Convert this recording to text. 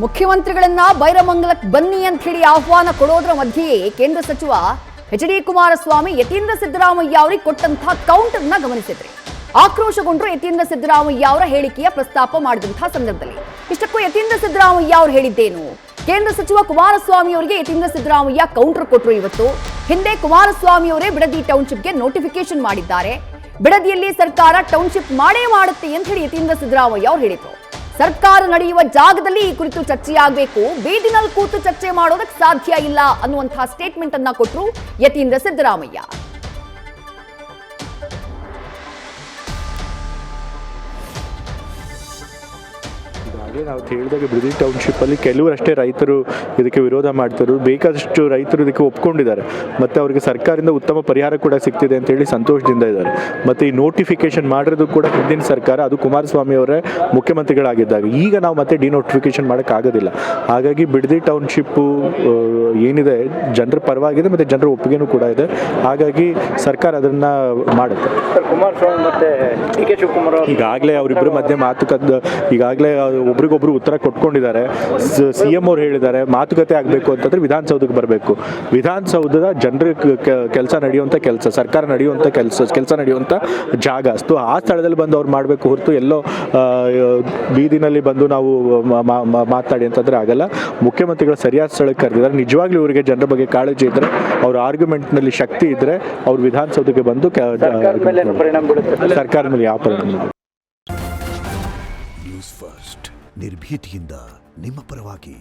ಮುಖ್ಯಮಂತ್ರಿಗಳನ್ನ ಬೈರಮಂಗಲಕ್ಕೆ ಬನ್ನಿ ಅಂತ ಹೇಳಿ ಆಹ್ವಾನ ಕೊಡೋದ್ರ ಮಧ್ಯೆಯೇ ಕೇಂದ್ರ ಸಚಿವ ಎಚ್.ಡಿ. ಕುಮಾರಸ್ವಾಮಿ ಯತೀಂದ್ರ ಸಿದ್ದರಾಮಯ್ಯ ಅವರಿಗೆ ಕೊಟ್ಟಂತಹ ಕೌಂಟರ್ನ ಗಮನಿಸಿದ್ರಿ. ಆಕ್ರೋಶಗೊಂಡ್ರು ಯತೀಂದ್ರ ಸಿದ್ದರಾಮಯ್ಯ ಅವರ ಹೇಳಿಕೆಯ ಪ್ರಸ್ತಾಪ ಮಾಡಿದಂತಹ ಸಂದರ್ಭದಲ್ಲಿ. ಇಷ್ಟಕ್ಕೂ ಯತೀಂದ್ರ ಸಿದ್ದರಾಮಯ್ಯ ಅವರು ಹೇಳಿದ್ದೇನು? ಕೇಂದ್ರ ಸಚಿವ ಕುಮಾರಸ್ವಾಮಿ ಅವರಿಗೆ ಯತೀಂದ್ರ ಸಿದ್ದರಾಮಯ್ಯ ಕೌಂಟರ್ ಕೊಟ್ಟರು. ಇವತ್ತು ಹಿಂದೆ ಕುಮಾರಸ್ವಾಮಿ ಅವರೇ ಬಿಡದಿ ಟೌನ್ಶಿಪ್ಗೆ ನೋಟಿಫಿಕೇಶನ್ ಮಾಡಿದ್ದಾರೆ. ಬಿಡದಿಯಲ್ಲಿ ಸರ್ಕಾರ ಟೌನ್ಶಿಪ್ ಮಾಡೇ ಮಾಡುತ್ತೆ ಅಂತ ಹೇಳಿ ಯತೀಂದ್ರ ಸಿದ್ದರಾಮಯ್ಯ ಅವರು ಹೇಳಿದ್ರು. ಸರ್ಕಾರ ನಡೆಯುವ ಜಾಗದಲ್ಲಿ ಈ ಕುರಿತು ಚರ್ಚೆಯಾಗಬೇಕು, ಬೀದಿನಲ್ಲಿ ಕೂತು ಚರ್ಚೆ ಮಾಡೋದಕ್ಕೆ ಸಾಧ್ಯ ಇಲ್ಲ ಅನ್ನುವಂತಹ ಸ್ಟೇಟ್ಮೆಂಟ್ ಅನ್ನ ಕೊಟ್ಟರು ಯತೀಂದ್ರ ಸಿದ್ದರಾಮಯ್ಯ. ನಾವು ಹೇಳಿದಾಗ ಬಿಡದಿ ಟೌನ್ಶಿಪ್ಪಲ್ಲಿ ಕೆಲವರಷ್ಟೇ ರೈತರು ಇದಕ್ಕೆ ವಿರೋಧ ಮಾಡ್ತಾರೆ, ಬೇಕಾದಷ್ಟು ರೈತರು ಇದಕ್ಕೆ ಒಪ್ಕೊಂಡಿದ್ದಾರೆ ಮತ್ತು ಅವರಿಗೆ ಸರ್ಕಾರದಿಂದ ಉತ್ತಮ ಪರಿಹಾರ ಕೂಡ ಸಿಗ್ತಿದೆ ಅಂತೇಳಿ ಸಂತೋಷದಿಂದ ಇದ್ದಾರೆ. ಮತ್ತು ಈ ನೋಟಿಫಿಕೇಶನ್ ಮಾಡಿರೋದು ಕೂಡ ಹಿಂದಿನ ಸರ್ಕಾರ, ಅದು ಕುಮಾರಸ್ವಾಮಿ ಅವರೇ ಮುಖ್ಯಮಂತ್ರಿಗಳಾಗಿದ್ದಾಗ. ಈಗ ನಾವು ಮತ್ತೆ ಡಿನೋಟಿಫಿಕೇಶನ್ ಮಾಡೋಕ್ಕಾಗೋದಿಲ್ಲ. ಹಾಗಾಗಿ ಬಿಡದಿ ಟೌನ್ಶಿಪ್ಪು ಏನಿದೆ ಜನರ ಪರವಾಗಿದೆ ಮತ್ತು ಜನರ ಒಪ್ಪಿಗೆನೂ ಕೂಡ ಇದೆ. ಹಾಗಾಗಿ ಸರ್ಕಾರ ಅದನ್ನು ಮಾಡುತ್ತೆ. ಕುಮಾರಸ್ವಾಮಿ ಮತ್ತು ಡಿ ಕೆ ಶಿವಕುಮಾರ್ ಈಗಾಗಲೇ ಅವರಿಬ್ಬರ ಮಧ್ಯೆ ಮಾತುಕತೆ, ಈಗಾಗಲೇ ಒಬ್ರಿಗೊಬ್ರು ಉತ್ತರ ಕೊಟ್ಕೊಂಡಿದ್ದಾರೆ. CM ಅವ್ರು ಹೇಳಿದ್ದಾರೆ ಮಾತುಕತೆ ಆಗಬೇಕು ಅಂತಂದ್ರೆ ವಿಧಾನಸೌಧಕ್ಕೆ ಬರಬೇಕು. ವಿಧಾನಸೌಧದ ಜನರ ಕೆಲಸ ನಡೆಯುವಂಥ ಕೆಲಸ, ಸರ್ಕಾರ ನಡೆಯುವಂಥ ಕೆಲಸ ನಡೆಯುವಂಥ ಜಾಗ. ಆ ಸ್ಥಳದಲ್ಲಿ ಬಂದು ಅವ್ರು ಮಾಡಬೇಕು ಹೊರತು ಎಲ್ಲೋ ಬೀದಿನಲ್ಲಿ ಬಂದು ನಾವು ಮಾತನಾಡಿ ಅಂತಂದ್ರೆ ಆಗಲ್ಲ. ಮುಖ್ಯಮಂತ್ರಿಗಳು ಸರಿಯಾದ ಸ್ಥಳಕ್ಕೆ ಕರೆದಿದ್ದಾರೆ. ನಿಜವಾಗ್ಲೂ ಇವರಿಗೆ ಜನರ ಬಗ್ಗೆ ಕಾಳಜಿ ಇದ್ದರೆ, ಅವ್ರ ಆರ್ಗ್ಯುಮೆಂಟ್ನಲ್ಲಿ ಶಕ್ತಿ ಇದ್ದರೆ ಅವ್ರು ವಿಧಾನಸೌಧಕ್ಕೆ ಬಂದು ಸರ್ಕಾರದ ಮೇಲೆ ಯಾವ ಪರಿಣಾಮ ಬೀಳುತ್ತೆ. ನ್ಯೂಸ್ ಫಸ್ಟ್ ನಿರ್ಭೀತಿಯಿಂದ ನಿಮ್ಮ ಪರವಾಗಿ.